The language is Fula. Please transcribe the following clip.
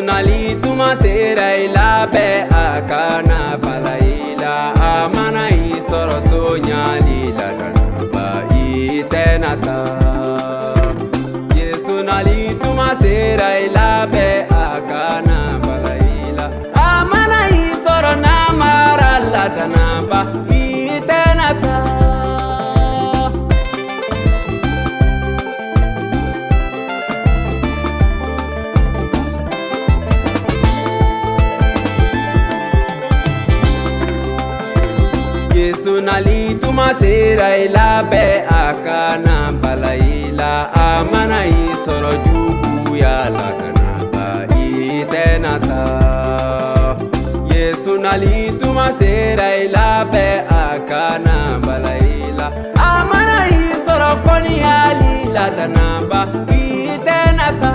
nali tuma sera ila be akana balaila amana isoro sonyali la ba itenata. Yesu nali tuma sera ila be akana balaila amana isoro namara la ba itenata. Yesu nali tuma sera ila be akana balaila amana isoro jubu ya la kana ba itenata. Yesu nali tuma sera ila be akana balaila amana isoro koni ali la dana ba itenata.